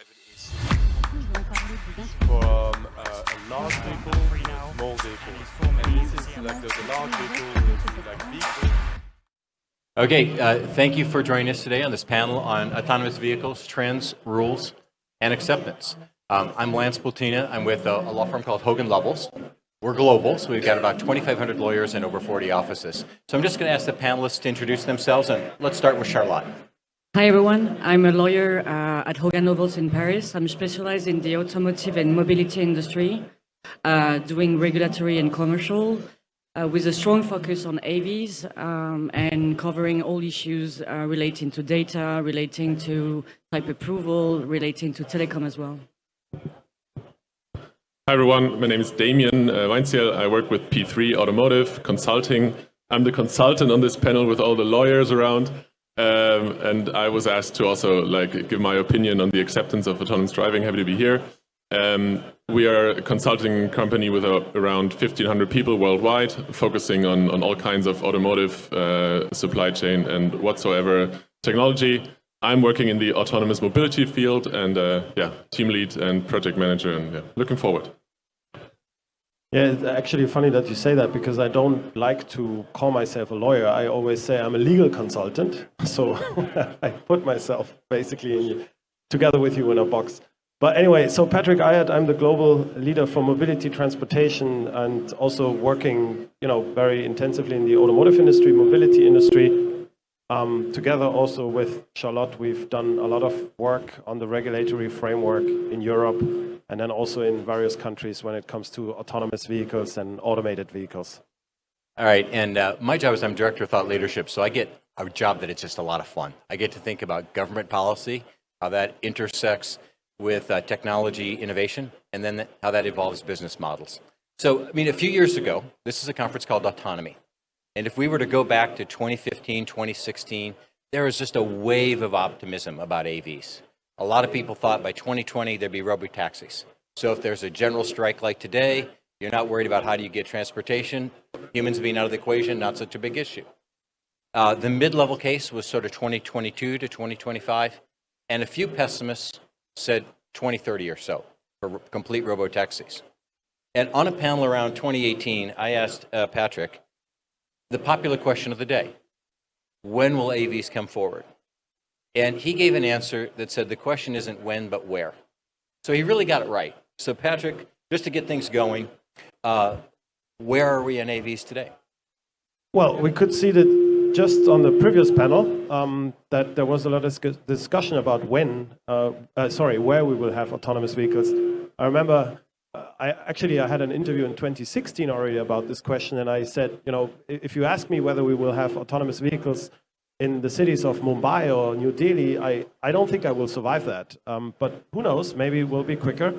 private is from a large vehicle to a small vehicle. And this is like the large vehicle will be like vehicle. Okay, thank you for joining us today on this panel on autonomous vehicles, trends, rules, and acceptance. I'm Lance Bultena. I'm with a law firm called Hogan Lovells. We're global, so we've got about 2,500 lawyers and over 40 offices. So I'm just going to ask the panelists to introduce themselves, and let's start with Charlotte. Hi everyone, I'm a lawyer at Hogan Lovells in Paris. I'm specialized in the automotive and mobility industry, doing regulatory and commercial, with a strong focus on AVs and covering all issues relating to data, relating to type approval, relating to telecom as well. Hi everyone, my name is Damian Weinzierl. I work with P3 Automotive Consulting. I'm the consultant on this panel with all the lawyers around. And I was asked to also give my opinion on the acceptance of autonomous driving. Happy to be here. We are a consulting company with around 1,500 people worldwide, focusing on all kinds of automotive supply chain and whatsoever technology. I'm working in the autonomous mobility field and team lead and project manager, and looking forward. Yeah, it's actually funny that you say that, because I don't like to call myself a lawyer. I always say I'm a legal consultant. So I put myself basically together with you in a box. But anyway, so Patrick Ayat, I'm the global leader for mobility transportation, and also working, very intensively in the automotive industry, mobility industry. Together also with Charlotte, we've done a lot of work on the regulatory framework in Europe, and then also in various countries when it comes to autonomous vehicles and automated vehicles. All right, and my job is I'm Director of Thought Leadership, so I get a job that it's just a lot of fun. I get to think about government policy, how that intersects with technology innovation, and then how that evolves business models. So, a few years ago, this is a conference called Autonomy. And if we were to go back to 2015, 2016, there was just a wave of optimism about AVs. A lot of people thought by 2020 there'd be robo-taxis. So if there's a general strike like today, you're not worried about how do you get transportation. Humans being out of the equation, not such a big issue. The mid-level case was sort of 2022 to 2025, and a few pessimists said 2030 or so for complete robo-taxis. And on a panel around 2018, I asked Patrick the popular question of the day: when will AVs come forward? And he gave an answer that said the question isn't when, but where. So he really got it right. So Patrick, just to get things going, where are we in AVs today? Well, we could see that just on the previous panel, that there was a lot of discussion about where we will have autonomous vehicles. I remember I had an interview in 2016 already about this question, and I said, if you ask me whether we will have autonomous vehicles in the cities of Mumbai or New Delhi, I don't think I will survive that. But who knows, maybe it will be quicker.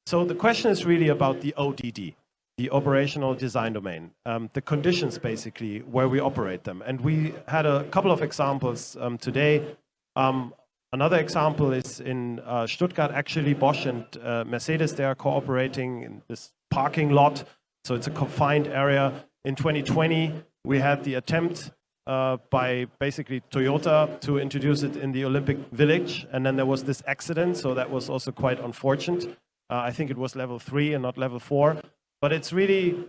So the question is really about the ODD, the operational design domain, the conditions basically where we operate them. And we had a couple of examples today. Another example is in Stuttgart. Actually, Bosch and Mercedes, they are cooperating in this parking lot. So it's a confined area. In 2020, we had the attempt by basically Toyota to introduce it in the Olympic Village. And then there was this accident. So that was also quite unfortunate. I think it was level 3 and not level 4. But it's really,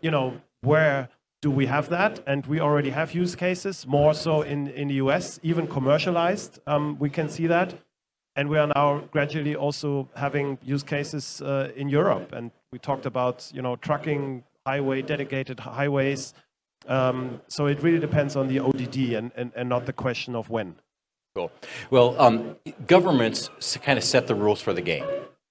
where do we have that? And we already have use cases, more so in the US, even commercialized. We can see that. And we are now gradually also having use cases in Europe. And we talked about, trucking, dedicated highways. So it really depends on the ODD and not the question of when. Cool. Well, governments kind of set the rules for the game.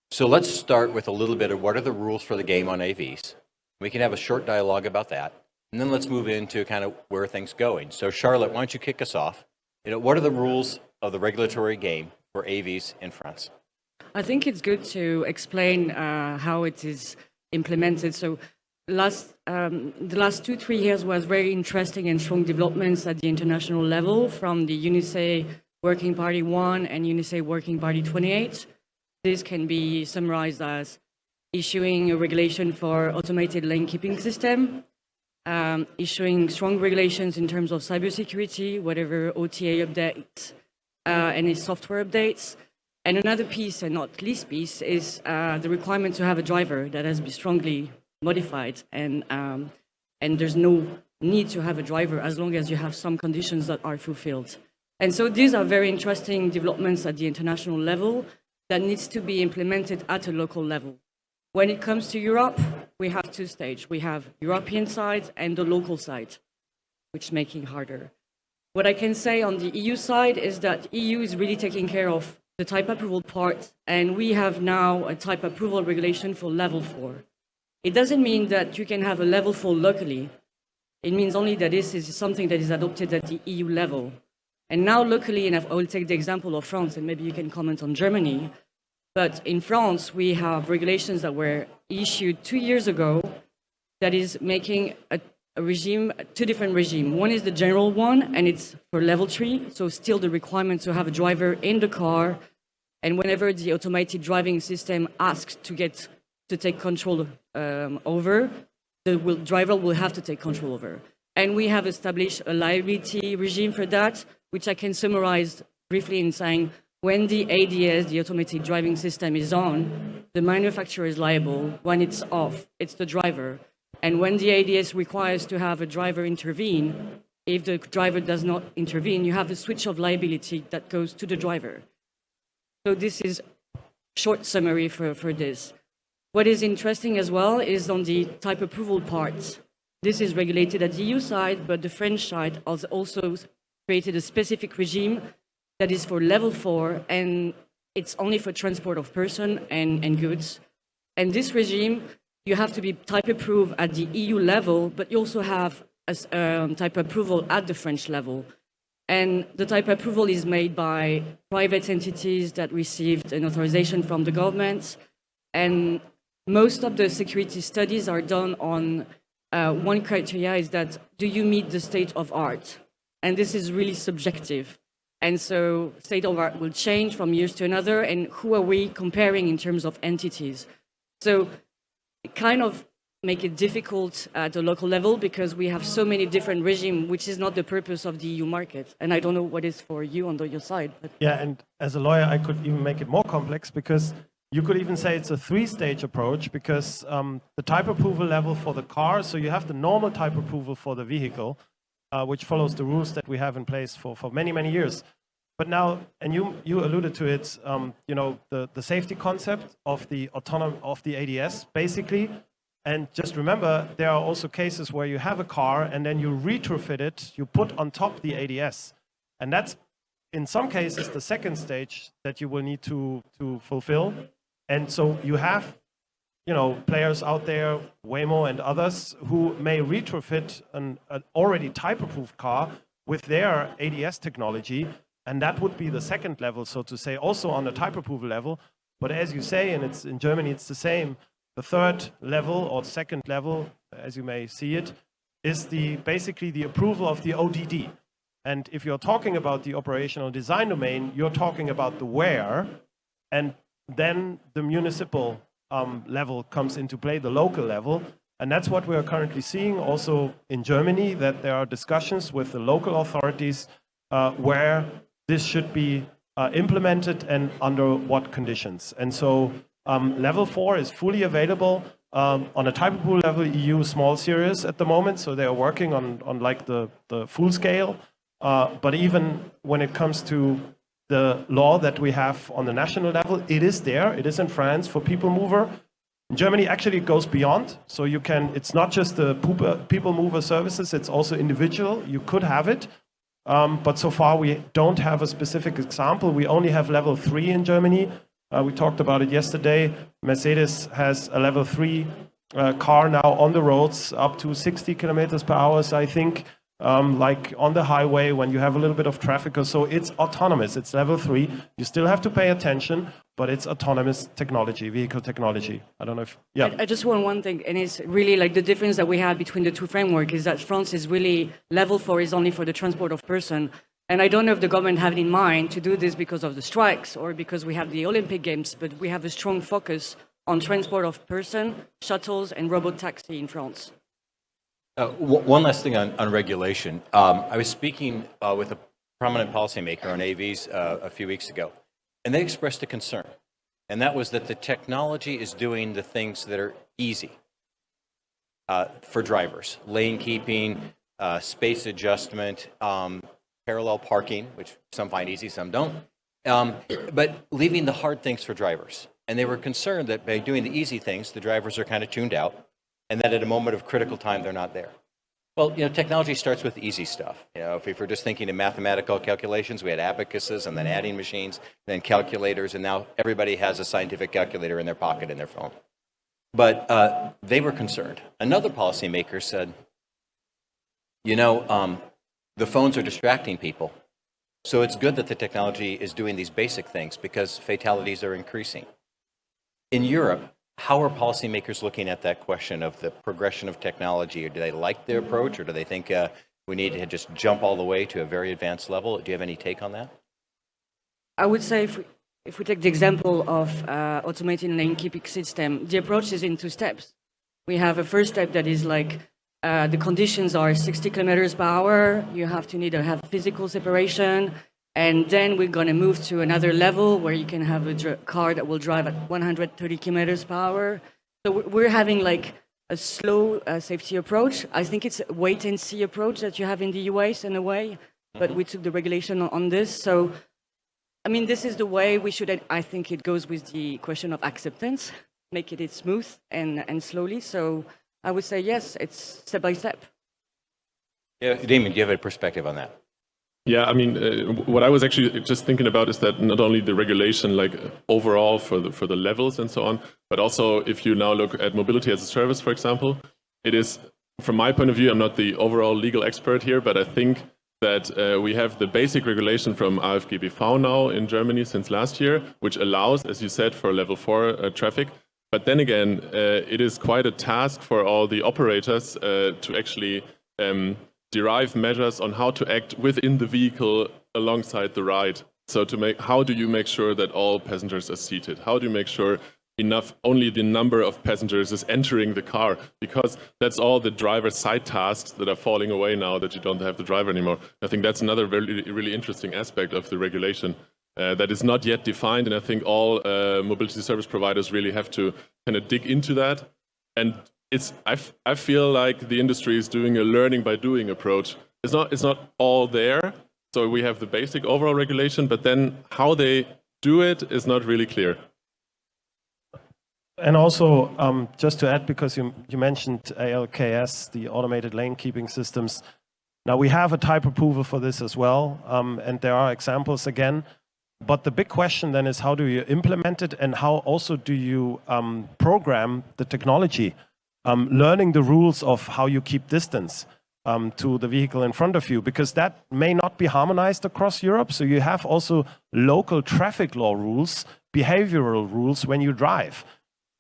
So let's start with a little bit of what are the rules for the game on AVs. We can have a short dialogue about that. And then let's move into kind of where things going. So Charlotte, why don't you kick us off? What are the rules of the regulatory game for AVs in France? I think it's good to explain how it is implemented. So the last 2-3 years was very interesting and strong developments at the international level, from the UNICE Working Party 1 and UNICE Working Party 28. This can be summarized as issuing a regulation for automated lane keeping system, issuing strong regulations in terms of cybersecurity, whatever OTA updates, any software updates, And another piece, and not least piece, is the requirement to have a driver that has been strongly modified, and there's no need to have a driver as long as you have some conditions that are fulfilled. And so these are very interesting developments at the international level that needs to be implemented at a local level. When it comes to Europe, we have two stages. We have European side and the local side, which is making harder. What I can say on the EU side is that EU is really taking care of the type approval part, and we have now a type approval regulation for level 4. It doesn't mean that you can have a level 4 locally. It means only that this is something that is adopted at the EU level. And now locally, and I will take the example of France, and maybe you can comment on Germany, but in France, we have regulations that were issued 2 years ago that is making a regime, two different regimes. One is the general one, and it's for level 3, so still the requirement to have a driver in the car, and whenever the automated driving system asks to take control over, the driver will have to take control over. And we have established a liability regime for that, which I can summarize briefly in saying, when the ADS, the automated driving system, is on, the manufacturer is liable. When it's off, it's the driver. And when the ADS requires to have a driver intervene, if the driver does not intervene, you have a switch of liability that goes to the driver. So this is short summary for this. What is interesting as well is on the type approval part. This is regulated at the EU side, but the French side has also created a specific regime that is for level 4, and it's only for transport of person and goods. And this regime, you have to be type approved at the EU level, but you also have a type approval at the French level. And the type approval is made by private entities that received an authorization from the government. And most of the security studies are done on one criteria is that, do you meet the state of art? And this is really subjective. And so state of art will change from years to another, and who are we comparing in terms of entities? So it kind of make it difficult at the local level because we have so many different regimes, which is not the purpose of the EU market. And I don't know what is for you on your side. But Yeah, and as a lawyer, I could even make it more complex because you could even say it's a 3-stage approach because the type approval level for the car, so you have the normal type approval for the vehicle, which follows the rules that we have in place for many, many years. But now, and you alluded to it, you know, the safety concept of the ADS, basically. And just remember, there are also cases where you have a car and then you retrofit it, you put on top the ADS. And that's, in some cases, the second stage that you will need to fulfill. And so you have, you know, players out there, Waymo and others, who may retrofit an already type-approved car with their ADS technology, and that would be the second level, so to say, also on the type approval level. But as you say, and it's in Germany, it's the same. The third level or second level, as you may see it, is basically the approval of the ODD. And if you're talking about the operational design domain, you're talking about the where, and then the municipal level comes into play, the local level. And that's what we're currently seeing also in Germany, that there are discussions with the local authorities where this should be implemented and under what conditions. And so level 4 is fully available on a type approval level, EU small series at the moment. So they are working on like the full scale. But even when it comes to the law that we have on the national level, it is there. It is in France for people mover. In Germany, actually, it goes beyond. So you can, it's not just the people mover services, it's also individual. You could have it. But so far, we don't have a specific example. We only have level 3 in Germany. We talked about it yesterday. Mercedes has a level 3 car now on the roads up to 60 kilometers per hour, I think. Like on the highway when you have a little bit of traffic or so, it's autonomous, it's level 3. You still have to pay attention, but it's autonomous technology, vehicle technology. I don't know if, yeah. I just want one thing, and it's really like the difference that we have between the two frameworks is that France is really, level 4 is only for the transport of person. And I don't know if the government have in mind to do this because of the strikes or because we have the Olympic Games, but we have a strong focus on transport of person, shuttles, and robot taxi in France. One last thing on regulation. I was speaking with a prominent policymaker on AVs a few weeks ago, And they expressed a concern. And that was that the technology is doing the things that are easy for drivers. Lane keeping, space adjustment, parallel parking, which some find easy, some don't. But leaving the hard things for drivers. And they were concerned that by doing the easy things, the drivers are kind of tuned out, and that at a moment of critical time, they're not there. Well, technology starts with easy stuff. If we're just thinking in mathematical calculations, we had abacuses and then adding machines, then calculators, and now everybody has a scientific calculator in their pocket in their phone. But they were concerned. Another policymaker said, the phones are distracting people. So it's good that the technology is doing these basic things because fatalities are increasing. In Europe, how are policymakers looking at that question of the progression of technology? Or do they like the approach, or do they think we need to just jump all the way to a very advanced level? Do you have any take on that? I would say if we take the example of automating lane keeping system, the approach is in 2 steps. We have a first step that is like the conditions are 60 kilometers per hour. You have to have physical separation. And then we're going to move to another level where you can have a car that will drive at 130 kilometers per hour. So we're having like a slow safety approach. I think it's a wait and see approach that you have in the US in a way, but we took the regulation on this. So, I mean, this is the way we should, I think it goes with the question of acceptance, make it smooth and slowly. So I would say, yes, it's step by step. Yeah, Damian, do you have a perspective on that? Yeah, I mean, what I was actually just thinking about is that not only the regulation, like overall for the levels and so on, but also if you now look at mobility as a service, for example, it is, from my point of view, I'm not the overall legal expert here, but I think that we have the basic regulation from AFGBV now in Germany since last year, which allows, as you said, for level 4 traffic. But then again, it is quite a task for all the operators to actually derive measures on how to act within the vehicle alongside the ride. So how do you make sure that all passengers are seated? How do you make sure only the number of passengers is entering the car? Because that's all the driver's side tasks that are falling away now that you don't have the driver anymore. I think that's another really, really interesting aspect of the regulation that is not yet defined. And I think all mobility service providers really have to kind of dig into that. And I feel like the industry is doing a learning by doing approach. It's not all there. So we have the basic overall regulation, but then how they do it is not really clear. And also, just to add, because you mentioned ALKS, the automated lane keeping systems. Now we have a type approval for this as well, and there are examples again. But the big question then is, how do you implement it, and how also do you program the technology? Learning the rules of how you keep distance to the vehicle in front of you, because that may not be harmonized across Europe. So you have also local traffic law rules, behavioral rules when you drive.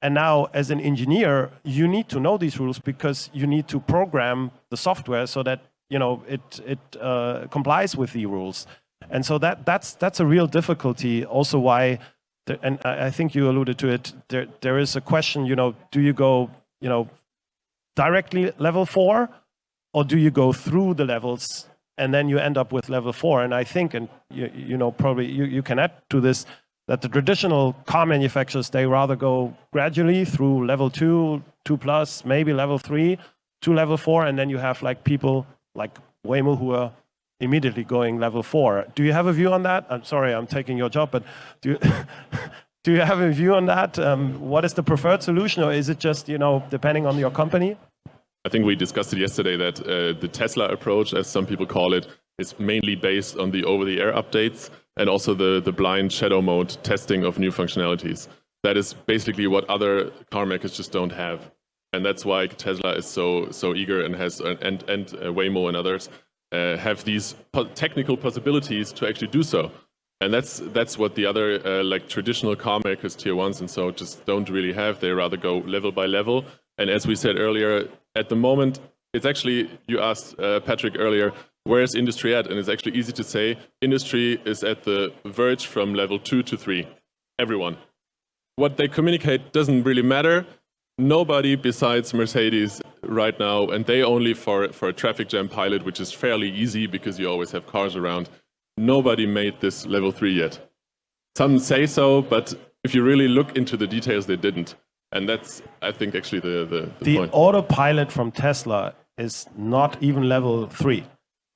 And now, as an engineer, you need to know these rules because you need to program the software so that it complies with the rules. And so that's a real difficulty. Also, why, and I think you alluded to it. There is a question. Do you go directly level 4, or do you go through the levels and then you end up with level 4? And I think, and probably you can add to this, that the traditional car manufacturers, they rather go gradually through level 2, 2+, maybe level 3 to level 4, and then you have like people like Waymo who are immediately going level 4. Do you have a view on that? I'm sorry, I'm taking your job, but do you have a view on that? What is the preferred solution, or is it just, depending on your company? I think we discussed it yesterday that the Tesla approach, as some people call it, is mainly based on the over-the-air updates and also the blind shadow mode testing of new functionalities. That is basically what other car makers just don't have. And that's why Tesla is so eager and has and Waymo and others have these technical possibilities to actually do so. And that's what the other like traditional car makers, tier 1s and so, just don't really have. They rather go level by level. And as we said earlier, at the moment, it's actually, you asked Patrick earlier, where is industry at? And it's actually easy to say, industry is at the verge from level 2 to 3. Everyone. What they communicate doesn't really matter. Nobody besides Mercedes right now, and they only for a traffic jam pilot, which is fairly easy because you always have cars around, nobody made this level 3 yet. some say so, but if you really look into the details, they didn't. And that's, I think, actually the point. The autopilot from Tesla is not even level 3.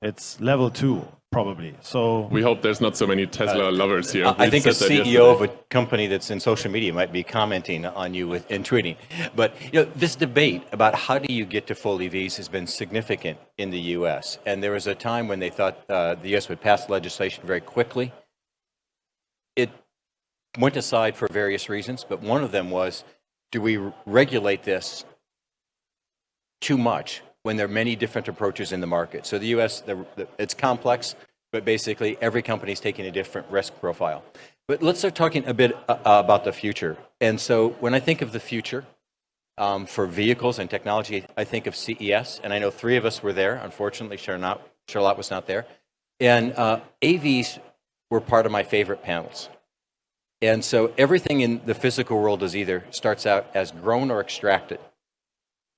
It's level 2, probably. So we hope there's not so many Tesla lovers here. I think a said that CEO of yesterday. a company that's in social media might be commenting on you and tweeting. But this debate about how do you get to full EVs has been significant in the U.S. And there was a time when they thought the U.S. would pass legislation very quickly. It went aside for various reasons, but one of them was, do we regulate this too much when there are many different approaches in the market? So the U.S., it's complex, but basically every company is taking a different risk profile. But let's start talking a bit about the future. And so when I think of the future for vehicles and technology, I think of CES, and I know 3 of us were there. Unfortunately, Charlotte was not there. And AVs were part of my favorite panels. And so everything in the physical world is either starts out as grown or extracted.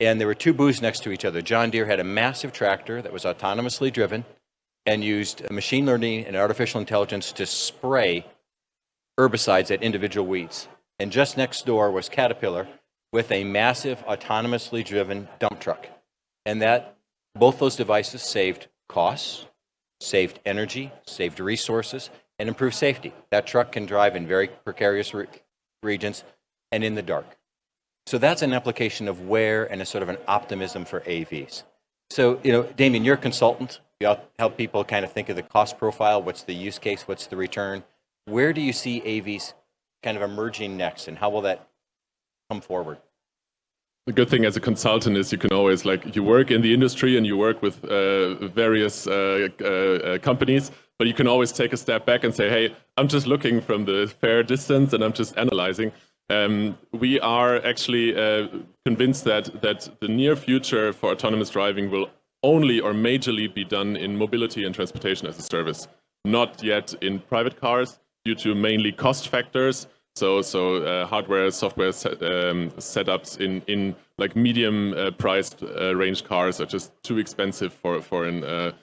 And there were 2 booths next to each other. John Deere had a massive tractor that was autonomously driven and used machine learning and artificial intelligence to spray herbicides at individual weeds. And just next door was Caterpillar with a massive autonomously driven dump truck. And that both those devices saved costs, saved energy, saved resources, and improved safety. That truck can drive in very precarious regions and in the dark. So that's an application of where and a sort of an optimism for AVs. So, Damian, you're a consultant. You help people kind of think of the cost profile. What's the use case? What's the return? Where do you see AVs kind of emerging next, and how will that come forward? The good thing as a consultant is you can always, you work in the industry and you work with various companies, but you can always take a step back and say, hey, I'm just looking from the fair distance and I'm just analyzing. We are actually convinced that the near future for autonomous driving will only or majorly be done in mobility and transportation as a service, not yet in private cars due to mainly cost factors. So hardware, software setups in like medium priced range cars are just too expensive for an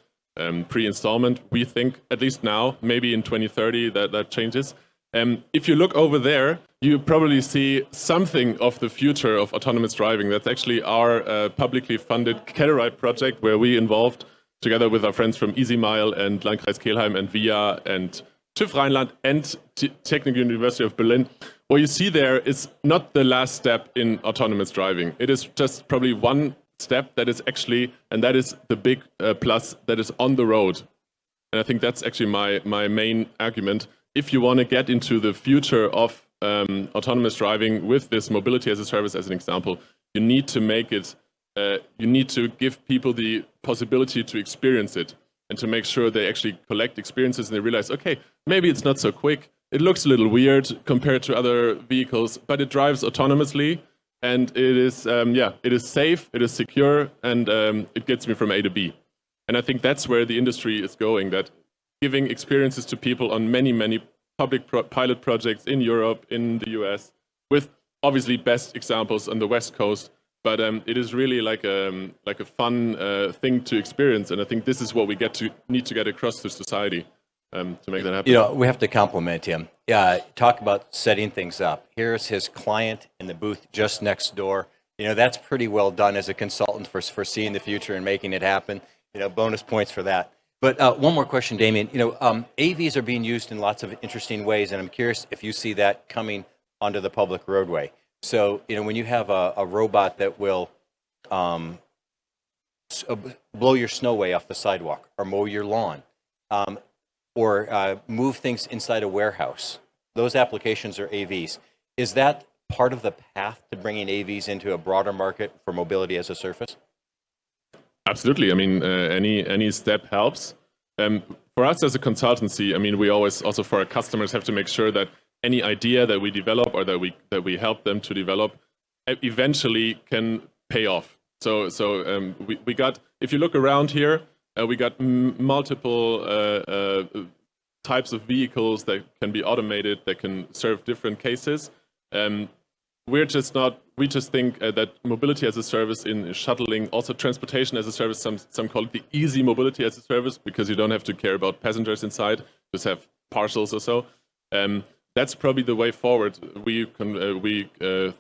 pre-installment. We think, at least now, maybe in 2030 that changes. If you look over there, you probably see something of the future of autonomous driving. That's actually our publicly funded Caterite project, where we involved together with our friends from EasyMile and Landkreis Kelheim and VIA and TÜV Rheinland and Technical University of Berlin. What you see there is not the last step in autonomous driving. It is just probably one step that is actually, and that is the big plus that is on the road. And I think that's actually my main argument. If you want to get into the future of autonomous driving with this mobility as a service as an example, you need to make it, you need to give people the possibility to experience it and to make sure they actually collect experiences and they realize, okay, maybe it's not so quick. It looks a little weird compared to other vehicles, but it drives autonomously and it is, it is safe, it is secure, and it gets me from A to B. And I think that's where the industry is going, that giving experiences to people on many public pilot projects in Europe, in the US, with obviously best examples on the West Coast. But it is really like a fun thing to experience, and I think this is what we need to get across to society to make that happen. We have to compliment him. Talk about setting things up. Here's his client in the booth just next door. That's pretty well done as a consultant for seeing the future and making it happen. Bonus points for that. But one more question, Damian. AVs are being used in lots of interesting ways, and I'm curious if you see that coming onto the public roadway. So, when you have a robot that will blow your snow away off the sidewalk, or mow your lawn, or move things inside a warehouse, those applications are AVs. Is that part of the path to bringing AVs into a broader market for mobility as a service? Absolutely. I mean, any step helps. For us as a consultancy, I mean, we always also for our customers have to make sure that any idea that we develop or that we help them to develop eventually can pay off. So we got, if you look around here, we got multiple types of vehicles that can be automated, that can serve different cases. We just think that mobility as a service in shuttling, also transportation as a service, some call it the easy mobility as a service, because you don't have to care about passengers inside, just have parcels or so. that's probably the way forward. We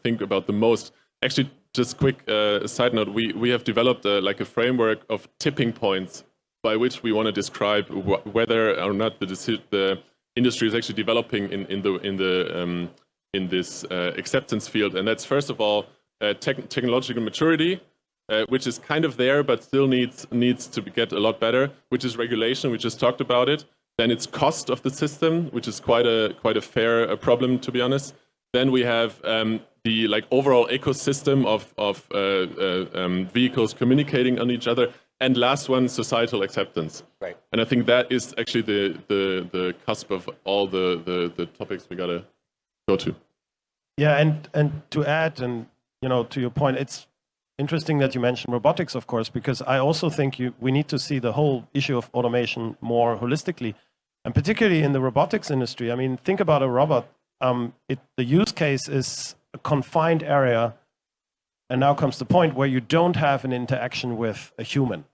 think about the most. Actually, just quick side note: we have developed like a framework of tipping points by which we want to describe whether or not the industry is actually developing in this acceptance field. And that's first of all technological maturity, which is kind of there but still needs to get a lot better. Which is regulation. We just talked about it. Then it's cost of the system, which is quite a fair problem, to be honest. Then we have the like overall ecosystem of vehicles communicating on each other, and last one, societal acceptance. Right. And I think that is actually the cusp of all the topics we gotta go to. Yeah, and to add, and to your point, it's interesting that you mentioned robotics, of course, because I also think we need to see the whole issue of automation more holistically, and particularly in the robotics industry. I mean, think about a robot. The use case is a confined area, and now comes the point where you don't have an interaction with a human.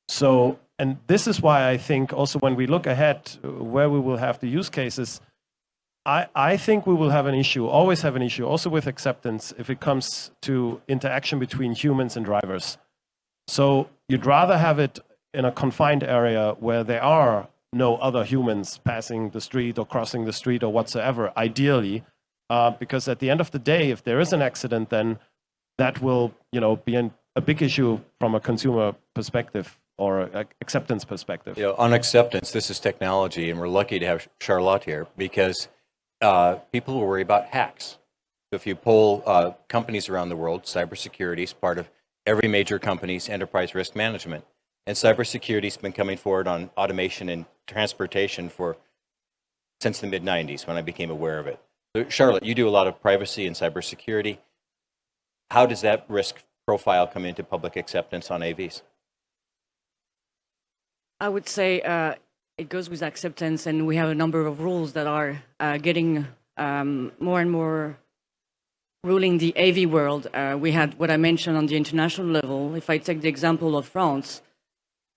So, and this is why I think also when we look ahead where we will have the use cases, I think we will have an issue, always have an issue, also with acceptance if it comes to interaction between humans and drivers. So you'd rather have it in a confined area where there are no other humans passing the street or crossing the street or whatsoever, ideally, because at the end of the day, if there is an accident, then that will, be a big issue from a consumer perspective or acceptance perspective. On acceptance, this is technology, and we're lucky to have Charlotte here because people will worry about hacks. So if you poll companies around the world, cybersecurity is part of every major company's enterprise risk management. And cybersecurity has been coming forward on automation and transportation since the mid-90s when I became aware of it. So Charlotte, you do a lot of privacy and cybersecurity. How does that risk profile come into public acceptance on AVs? I would say it goes with acceptance, and we have a number of rules that are getting more and more ruling the AV world. We had what I mentioned on the international level. If I take the example of France,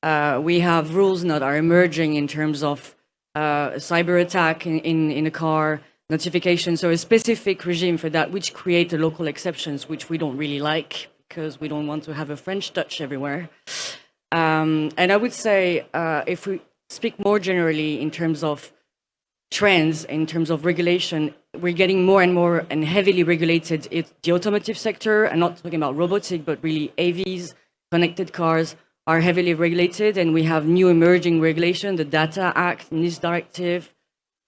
we have rules that are emerging in terms of cyber attack in a car, notification, so a specific regime for that, which create the local exceptions, which we don't really like because we don't want to have a French touch everywhere. And I would say if we speak more generally in terms of trends, in terms of regulation, we're getting more and more and heavily regulated in the automotive sector. I'm not talking about robotic, but really AVs, connected cars are heavily regulated, and we have new emerging regulation, the Data Act, NIS Directive,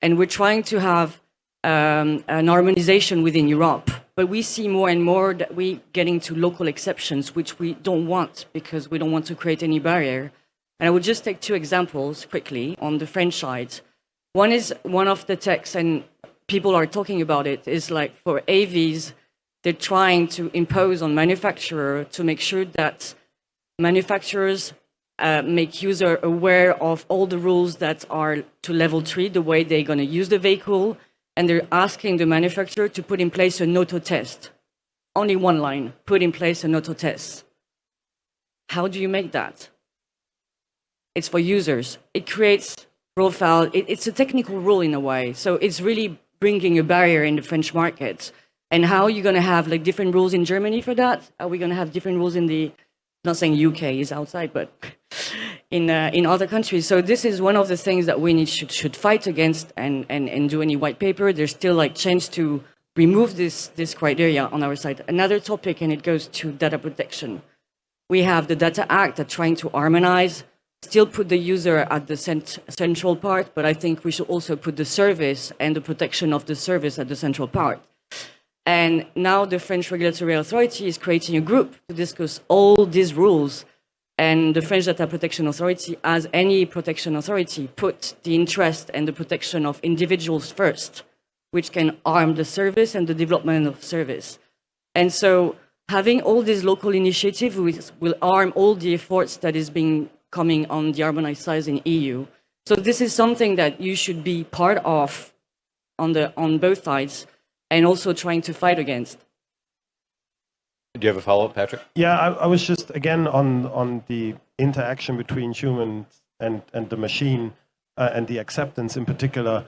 and we're trying to have an harmonization within Europe. But we see more and more that we're getting to local exceptions, which we don't want because we don't want to create any barrier. And I would just take two examples quickly on the French side. One is one of the techs, and people are talking about it, is like for AVs, they're trying to impose on manufacturer to make sure that manufacturers make user aware of all the rules that are to level 3, the way they're going to use the vehicle, and they're asking the manufacturer to put in place an auto test. Only one line, put in place an auto test. How do you make that? It's for users. It creates profile. It's a technical rule in a way. So it's really bringing a barrier in the French market. And how are you going to have like different rules in Germany for that? Are we going to have different rules in the, not saying UK is outside, but in other countries? So this is one of the things that we should fight against and do any white paper. There's still like chance to remove this criteria on our side. Another topic, and it goes to data protection. We have the Data Act that's trying to harmonize, still put the user at the central part, but I think we should also put the service and the protection of the service at the central part. And now the French Regulatory Authority is creating a group to discuss all these rules. And the French Data Protection Authority, as any protection authority, put the interest and the protection of individuals first, which can arm the service and the development of service. And so having all these local initiatives will arm all the efforts that is being coming on the harmonized side in EU. So this is something that you should be part of on both sides and also trying to fight against. Do you have a follow-up, Patrick? Yeah, I was just, again, on the interaction between humans and the machine and the acceptance in particular.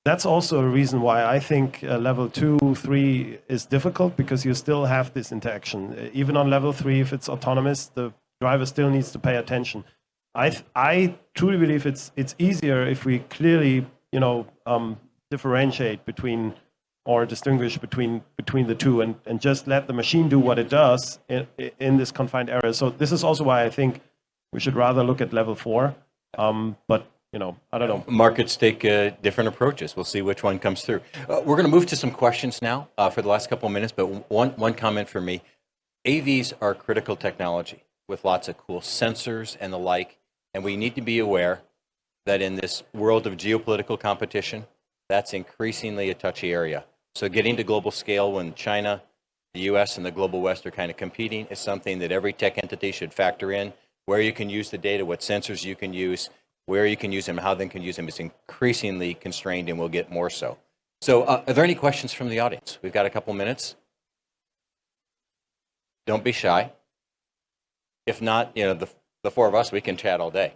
that's also a reason why I think level 2, 3 is difficult, because you still have this interaction. Even on level 3, if it's autonomous, the driver still needs to pay attention. I truly believe it's easier if we clearly, differentiate between or distinguish between the two, and just let the machine do what it does in this confined area. So this is also why I think we should rather look at level 4. But I don't know. Markets take different approaches. We'll see which one comes through. We're going to move to some questions now for the last couple of minutes, but one comment for me. AVs are critical technology with lots of cool sensors and the like, and we need to be aware that in this world of geopolitical competition, that's increasingly a touchy area. So getting to global scale when China, the US, and the global West are kind of competing is something that every tech entity should factor in. Where you can use the data, what sensors you can use, where you can use them, how they can use them is increasingly constrained and will get more so. So are there any questions from the audience? We've got a couple minutes. Don't be shy. If not, the four of us, we can chat all day.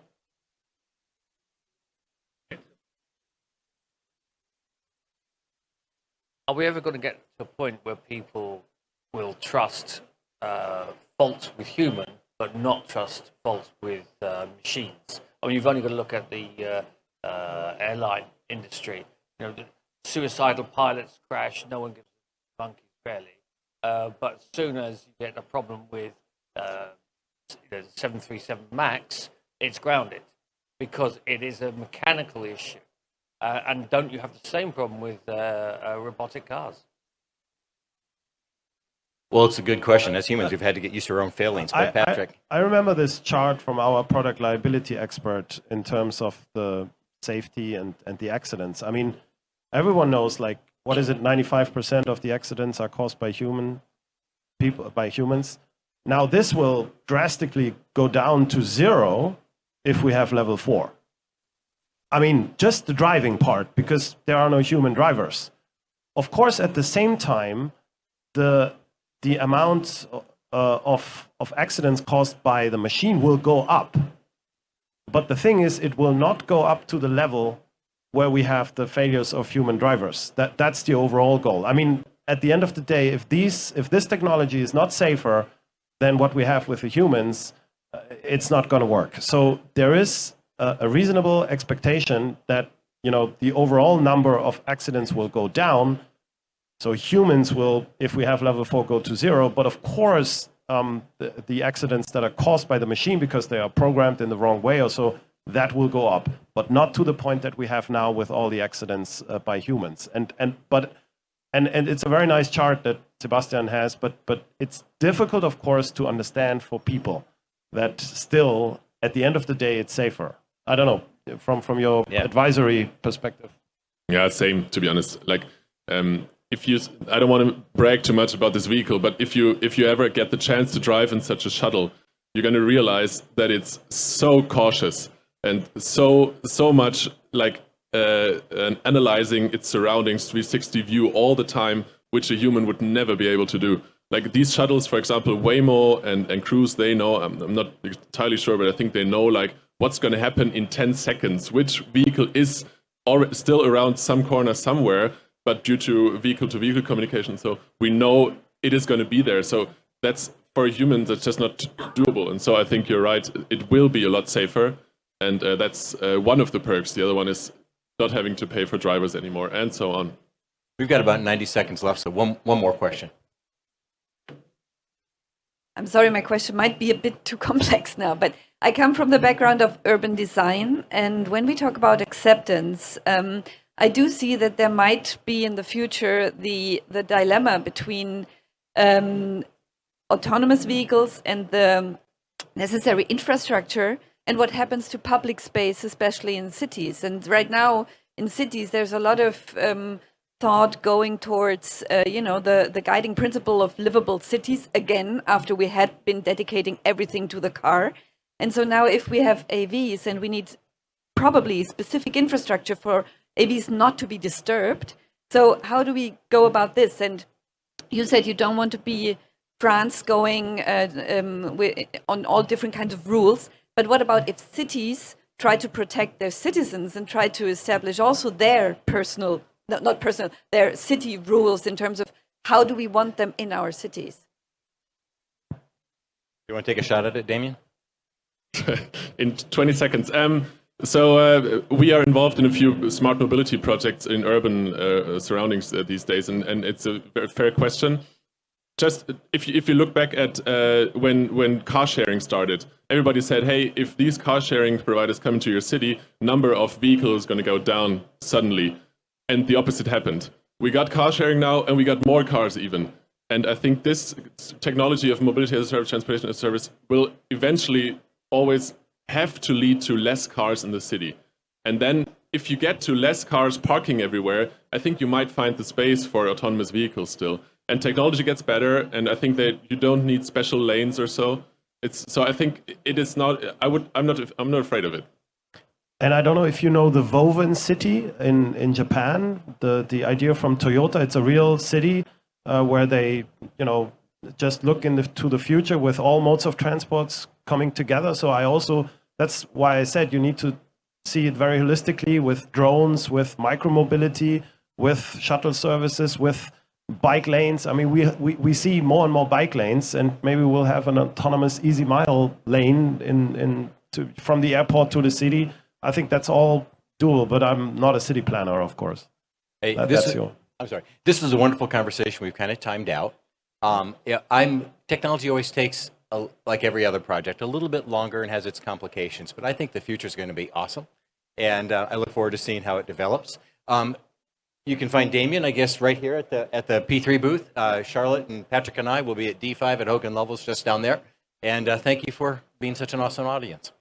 Are we ever going to get to a point where people will trust fault with human, but not trust fault with machines? I mean, you've only got to look at the airline industry. The suicidal pilots crash, no one gives monkeys barely. But as soon as you get a problem with the 737 MAX, it's grounded because it is a mechanical issue. And don't you have the same problem with robotic cars? Well, it's a good question. As humans, we've had to get used to our own failings. But Patrick. I remember this chart from our product liability expert in terms of the safety and the accidents. I mean, everyone knows, like, what is it? 95% of the accidents are caused by humans. Now, this will drastically go down to 0 if we have level 4. I mean, just the driving part, because there are no human drivers. Of course, at the same time, the amount of accidents caused by the machine will go up. But the thing is, it will not go up to the level where we have the failures of human drivers. That's the overall goal. I mean, at the end of the day, if this technology is not safer than what we have with the humans, it's not going to work. So there is a reasonable expectation that the overall number of accidents will go down. So humans will, if we have level 4, go to 0. But of course, the accidents that are caused by the machine because they are programmed in the wrong way or so, that will go up, but not to the point that we have now with all the accidents by humans. And it's a very nice chart that Sebastian has, but it's difficult, of course, to understand for people that still, at the end of the day, it's safer. I don't know, from your advisory perspective. Yeah, same, to be honest. Like, I don't want to brag too much about this vehicle, but if you ever get the chance to drive in such a shuttle, you're going to realize that it's so cautious and so much like analyzing its surroundings, 360 view all the time, which a human would never be able to do. Like these shuttles, for example, Waymo and Cruise, they know, I'm not entirely sure, but I think they know like what's going to happen in 10 seconds, which vehicle is still around some corner somewhere, but due to vehicle-to-vehicle communication, so we know it is going to be there. So that's, for humans, that's just not doable. And so I think you're right, it will be a lot safer. And that's one of the perks. The other one is not having to pay for drivers anymore, and so on. We've got about 90 seconds left, so one more question. I'm sorry, my question might be a bit too complex now, but I come from the background of urban design, and when we talk about acceptance, I do see that there might be in the future the dilemma between autonomous vehicles and the necessary infrastructure and what happens to public space, especially in cities. And right now in cities, there's a lot of thought going towards, the guiding principle of livable cities again, after we had been dedicating everything to the car. And so now if we have AVs and we need probably specific infrastructure for AVs not to be disturbed. So how do we go about this? And you said you don't want to be France going on all different kinds of rules. But what about if cities try to protect their citizens and try to establish also their personal, not personal, their city rules in terms of how do we want them in our cities. You want to take a shot at it, Damian? In 20 seconds. We are involved in a few smart mobility projects in urban surroundings these days, and it's a very fair question. Just if you look back at when car sharing started, everybody said, hey, if these car sharing providers come into your city, number of vehicles is going to go down suddenly. And the opposite happened. We got car sharing now, and we got more cars even. And I think this technology of mobility as a service, transportation as a service, will eventually always have to lead to less cars in the city. And then if you get to less cars parking everywhere, I think you might find the space for autonomous vehicles still. And technology gets better, and I think that you don't need special lanes or so. So I think it is not. I'm not afraid of it. And I don't know if you know the Woven city in Japan. The idea from Toyota. It's a real city where they just look into the future with all modes of transports coming together. So that's why I said you need to see it very holistically with drones, with micromobility, with shuttle services, with bike lanes. I mean, we see more and more bike lanes, and maybe we'll have an autonomous easy mile lane from the airport to the city. I think that's all doable, but I'm not a city planner, of course. Hey, I'm sorry. This is a wonderful conversation. We've kind of timed out. Technology always takes, like every other project, a little bit longer and has its complications, but I think the future is going to be awesome, and I look forward to seeing how it develops. You can find Damian, I guess, right here at the P3 booth. Charlotte and Patrick and I will be at D5 at Hogan Lovells just down there. And thank you for being such an awesome audience.